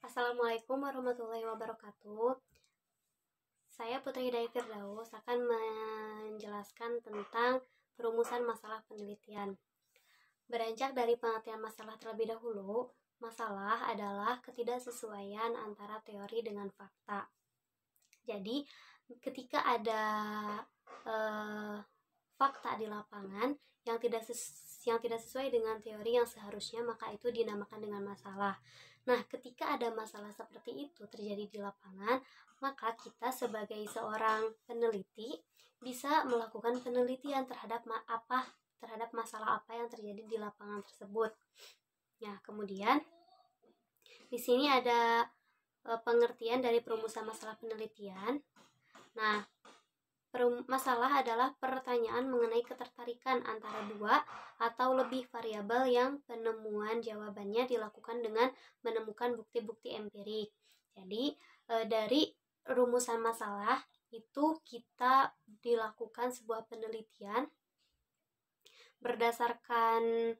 Assalamualaikum warahmatullahi wabarakatuh. Saya Putri Hidayah Firdaus akan menjelaskan tentang perumusan masalah penelitian. Beranjak dari pengertian masalah terlebih dahulu, masalah adalah ketidaksesuaian antara teori dengan fakta. Jadi, ketika ada fakta di lapangan yang tidak sesuai dengan teori yang seharusnya, maka itu dinamakan dengan masalah. Nah, ketika ada masalah seperti itu terjadi di lapangan, maka kita sebagai seorang peneliti bisa melakukan penelitian terhadap masalah apa yang terjadi di lapangan tersebut. Nah, kemudian di sini ada pengertian dari perumusan masalah penelitian. Nah, masalah adalah pertanyaan mengenai ketertarikan antara dua atau lebih variabel yang penemuan jawabannya dilakukan dengan menemukan bukti-bukti empirik. Jadi, dari rumusan masalah itu kita dilakukan sebuah penelitian berdasarkan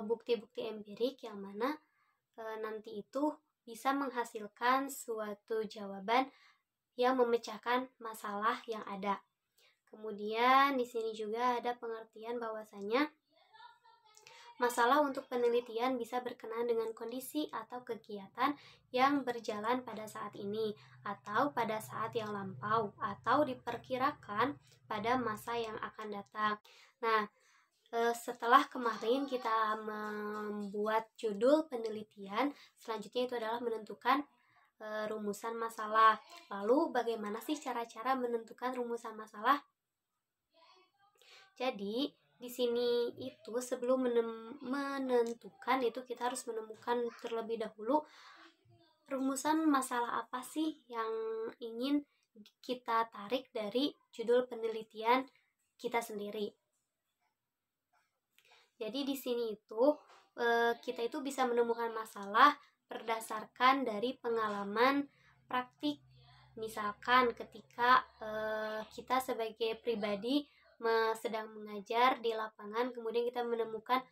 bukti-bukti empirik yang mana nanti itu bisa menghasilkan suatu jawaban yang memecahkan masalah yang ada. Kemudian di sini juga ada pengertian bahwasanya masalah untuk penelitian bisa berkenaan dengan kondisi atau kegiatan yang berjalan pada saat ini atau pada saat yang lampau atau diperkirakan pada masa yang akan datang. Nah, setelah kemarin kita membuat judul penelitian, selanjutnya itu adalah menentukan rumusan masalah. Lalu bagaimana sih cara-cara menentukan rumusan masalah? Jadi di sini itu sebelum menentukan itu kita harus menemukan terlebih dahulu rumusan masalah apa sih yang ingin kita tarik dari judul penelitian kita sendiri. Jadi di sini itu kita itu bisa menemukan masalah berdasarkan dari pengalaman praktik. Misalkan ketika kita sebagai pribadi sedang mengajar di lapangan, kemudian kita menemukan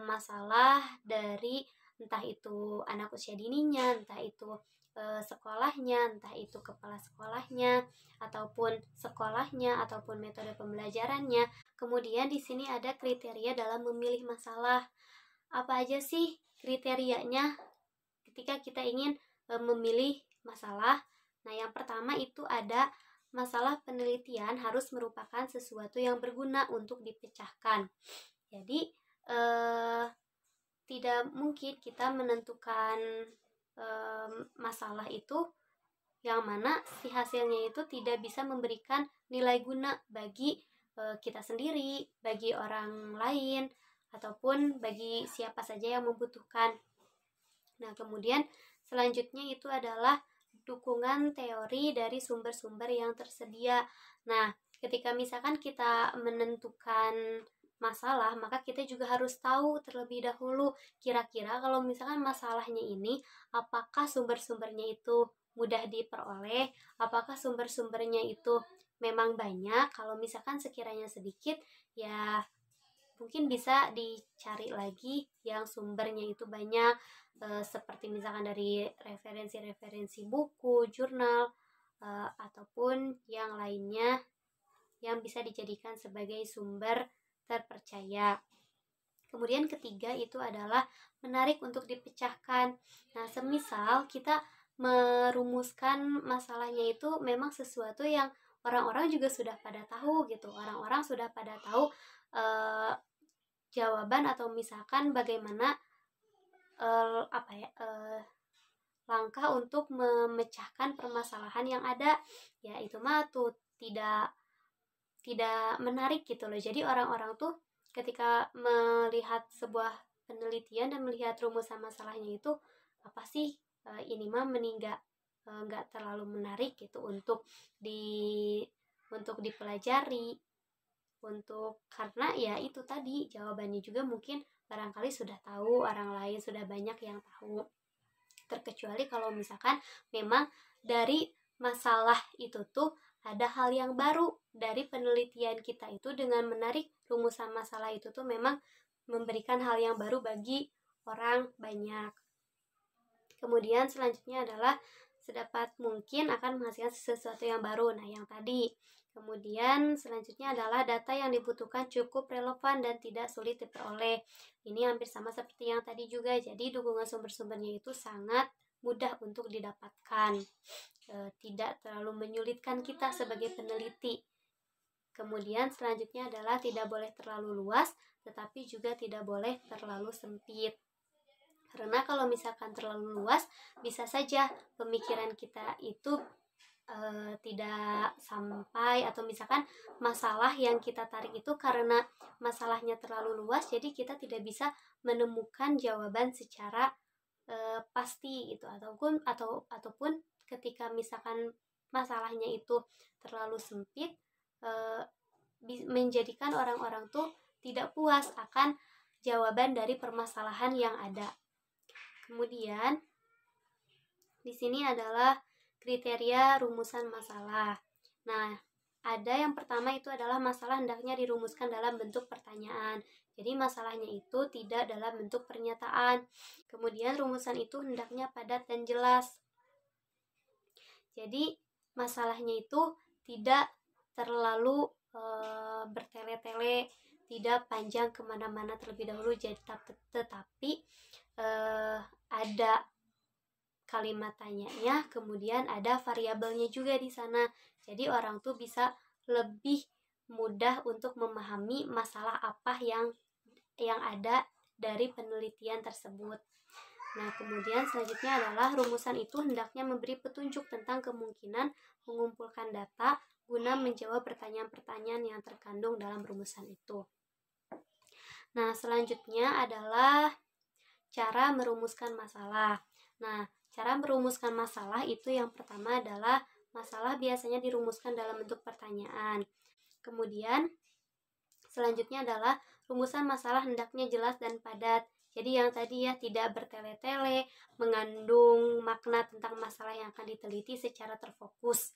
masalah dari entah itu anak usia dininya, entah itu sekolahnya, entah itu kepala sekolahnya, ataupun sekolahnya, ataupun metode pembelajarannya. Kemudian di sini ada kriteria dalam memilih masalah. Apa aja sih kriterianya ketika kita ingin memilih masalah? Nah, yang pertama itu ada masalah penelitian harus merupakan sesuatu yang berguna untuk dipecahkan. Jadi, tidak mungkin kita menentukan masalah itu yang mana si hasilnya itu tidak bisa memberikan nilai guna bagi kita sendiri, bagi orang lain, ataupun bagi siapa saja yang membutuhkan. Nah, kemudian selanjutnya itu adalah dukungan teori dari sumber-sumber yang tersedia. Nah, ketika misalkan kita menentukan masalah, maka kita juga harus tahu terlebih dahulu kira-kira kalau misalkan masalahnya ini apakah sumber-sumbernya itu mudah diperoleh, apakah sumber-sumbernya itu memang banyak. Kalau misalkan sekiranya sedikit, ya mungkin bisa dicari lagi yang sumbernya itu banyak, seperti misalkan dari referensi-referensi buku, jurnal, ataupun yang lainnya yang bisa dijadikan sebagai sumber terpercaya. Kemudian ketiga itu adalah menarik untuk dipecahkan. Nah, semisal kita merumuskan masalahnya itu memang sesuatu yang orang-orang juga sudah pada tahu gitu. Orang-orang sudah pada tahu jawaban atau misalkan bagaimana langkah untuk memecahkan permasalahan yang ada, ya itu mah tuh tidak menarik gitu loh. Jadi orang-orang tuh ketika melihat sebuah penelitian dan melihat rumusan masalahnya itu apa sih, ini mah nggak terlalu menarik gitu untuk dipelajari, karena ya itu tadi jawabannya juga mungkin barangkali sudah tahu, orang lain sudah banyak yang tahu. Terkecuali kalau misalkan memang dari masalah itu tuh ada hal yang baru dari penelitian kita itu, dengan menarik rumusan masalah itu tuh memang memberikan hal yang baru bagi orang banyak. Kemudian selanjutnya adalah sedapat mungkin akan menghasilkan sesuatu yang baru. Nah, yang tadi. Kemudian selanjutnya adalah data yang dibutuhkan cukup relevan dan tidak sulit diperoleh. Ini hampir sama seperti yang tadi juga. Jadi dukungan sumber-sumbernya itu sangat mudah untuk didapatkan. Tidak terlalu menyulitkan kita sebagai peneliti. Kemudian selanjutnya adalah tidak boleh terlalu luas, tetapi juga tidak boleh terlalu sempit. Karena kalau misalkan terlalu luas, bisa saja pemikiran kita itu tidak sampai, atau misalkan masalah yang kita tarik itu karena masalahnya terlalu luas, jadi kita tidak bisa menemukan jawaban secara pasti gitu, ataupun ketika misalkan masalahnya itu terlalu sempit, menjadikan orang-orang tuh tidak puas akan jawaban dari permasalahan yang ada. Kemudian di sini adalah kriteria rumusan masalah. Nah, ada yang pertama itu adalah masalah hendaknya dirumuskan dalam bentuk pertanyaan. Jadi masalahnya itu tidak dalam bentuk pernyataan. Kemudian rumusan itu hendaknya padat dan jelas. Jadi masalahnya itu tidak terlalu bertele-tele, tidak panjang kemana-mana terlebih dahulu, tetapi ada kalimat tanyanya, kemudian ada variabelnya juga di sana. Jadi orang tuh bisa lebih mudah untuk memahami masalah apa yang ada dari penelitian tersebut. Nah, kemudian selanjutnya adalah rumusan itu hendaknya memberi petunjuk tentang kemungkinan mengumpulkan data guna menjawab pertanyaan-pertanyaan yang terkandung dalam rumusan itu. Nah, selanjutnya adalah cara merumuskan masalah. Nah, cara merumuskan masalah itu yang pertama adalah masalah biasanya dirumuskan dalam bentuk pertanyaan. Kemudian selanjutnya adalah rumusan masalah hendaknya jelas dan padat. Jadi yang tadi ya, tidak bertele-tele, mengandung makna tentang masalah yang akan diteliti secara terfokus.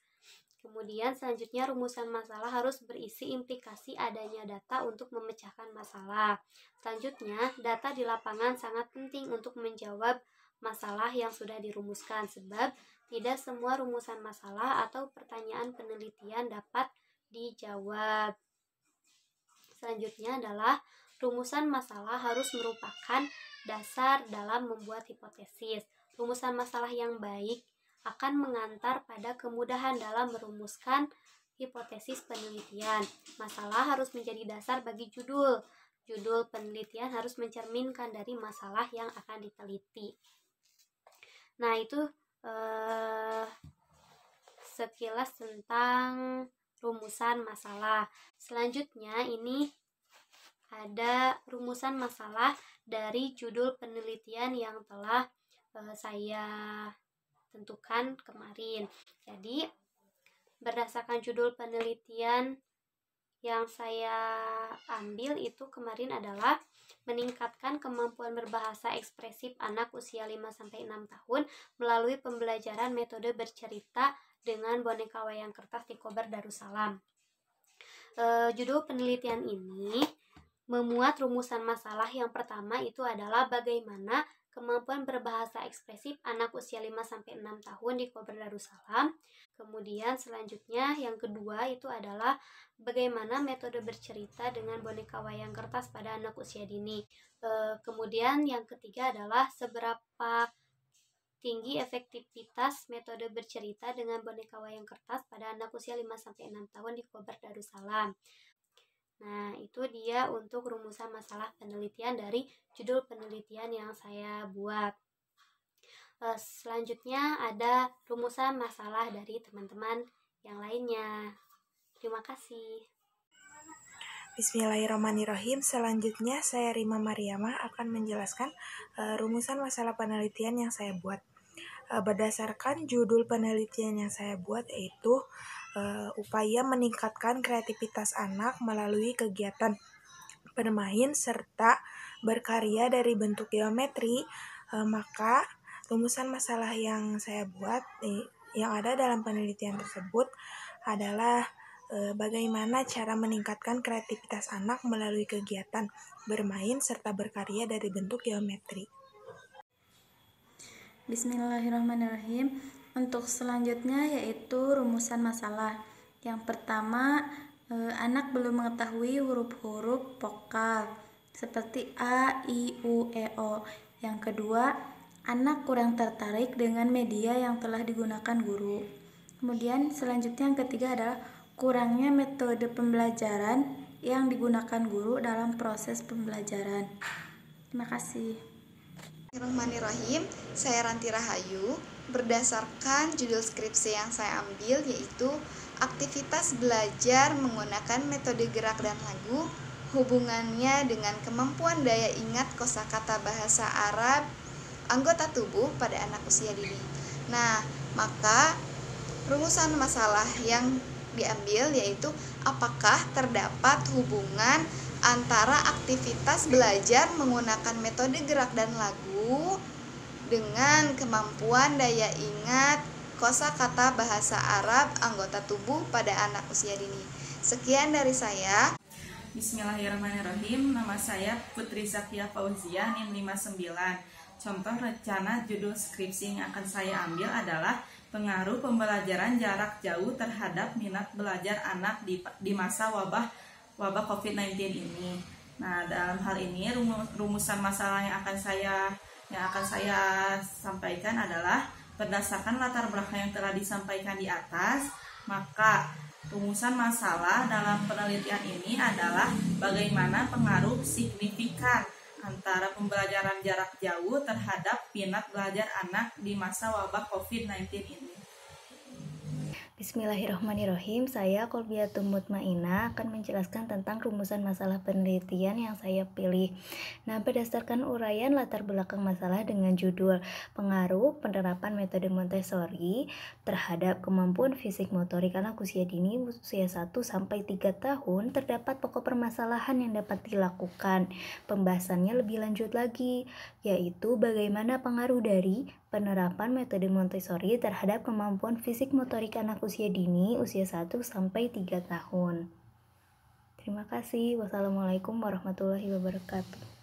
Kemudian selanjutnya rumusan masalah harus berisi implikasi adanya data untuk memecahkan masalah. Selanjutnya, data di lapangan sangat penting untuk menjawab masalah yang sudah dirumuskan, sebab tidak semua rumusan masalah atau pertanyaan penelitian dapat dijawab. Selanjutnya adalah rumusan masalah harus merupakan dasar dalam membuat hipotesis. Rumusan masalah yang baik akan mengantar pada kemudahan dalam merumuskan hipotesis penelitian. Masalah harus menjadi dasar bagi judul. Judul penelitian harus mencerminkan dari masalah yang akan diteliti. Nah, itu sekilas tentang rumusan masalah. Selanjutnya ini ada rumusan masalah dari judul penelitian yang telah saya tentukan kemarin. Jadi berdasarkan judul penelitian yang saya ambil itu kemarin adalah meningkatkan kemampuan berbahasa ekspresif anak usia 5-6 tahun melalui pembelajaran metode bercerita dengan boneka wayang kertas di Kober Darussalam. Judul penelitian ini memuat rumusan masalah yang pertama itu adalah bagaimana kemampuan berbahasa ekspresif anak usia 5-6 tahun di Kober Darussalam. Kemudian selanjutnya yang kedua itu adalah bagaimana metode bercerita dengan boneka wayang kertas pada anak usia dini. Kemudian yang ketiga adalah seberapa tinggi efektivitas metode bercerita dengan boneka wayang kertas pada anak usia 5-6 tahun di Kober Darussalam. Nah, itu dia untuk rumusan masalah penelitian dari judul penelitian yang saya buat. Selanjutnya ada rumusan masalah dari teman-teman yang lainnya. Terima kasih. Bismillahirrahmanirrahim. Selanjutnya saya Rima Mariamah akan menjelaskan rumusan masalah penelitian yang saya buat. Berdasarkan judul penelitian yang saya buat yaitu upaya meningkatkan kreativitas anak melalui kegiatan bermain serta berkarya dari bentuk geometri, maka rumusan masalah yang saya buat yang ada dalam penelitian tersebut adalah bagaimana cara meningkatkan kreativitas anak melalui kegiatan bermain serta berkarya dari bentuk geometri. Bismillahirrahmanirrahim. Untuk selanjutnya yaitu rumusan masalah. Yang pertama, anak belum mengetahui huruf-huruf vokal seperti A, I, U, E, O. Yang kedua, anak kurang tertarik dengan media yang telah digunakan guru. Kemudian selanjutnya yang ketiga adalah kurangnya metode pembelajaran yang digunakan guru dalam proses pembelajaran. Terima kasih. Bismillahirrahmanirrahim, saya Ranti Rahayu. Berdasarkan judul skripsi yang saya ambil yaitu aktivitas belajar menggunakan metode gerak dan lagu, hubungannya dengan kemampuan daya ingat kosakata bahasa Arab anggota tubuh pada anak usia dini. Nah, maka rumusan masalah yang diambil yaitu apakah terdapat hubungan antara aktivitas belajar menggunakan metode gerak dan lagu dengan kemampuan daya ingat kosakata bahasa Arab anggota tubuh pada anak usia dini. Sekian dari saya. Bismillahirrahmanirrahim. Nama saya Putri Zakia Fauzia, NIM 59. Contoh rencana judul skripsi yang akan saya ambil adalah pengaruh pembelajaran jarak jauh terhadap minat belajar anak di masa wabah COVID-19 ini. Nah, dalam hal ini rumusan masalah yang akan saya sampaikan adalah berdasarkan latar belakang yang telah disampaikan di atas, maka rumusan masalah dalam penelitian ini adalah bagaimana pengaruh signifikan antara pembelajaran jarak jauh terhadap minat belajar anak di masa wabah COVID-19 ini. Bismillahirrahmanirrahim. Saya Kolbiatul Mutmainah akan menjelaskan tentang rumusan masalah penelitian yang saya pilih. Nah, berdasarkan uraian latar belakang masalah dengan judul pengaruh penerapan metode Montessori terhadap kemampuan fisik motorik anak usia dini usia 1 sampai 3 tahun, terdapat pokok permasalahan yang dapat dilakukan. Pembahasannya lebih lanjut lagi, yaitu bagaimana pengaruh dari penerapan metode Montessori terhadap kemampuan fisik motorik anak usia dini usia 1 sampai 3 tahun. Terima kasih. Wassalamualaikum warahmatullahi wabarakatuh.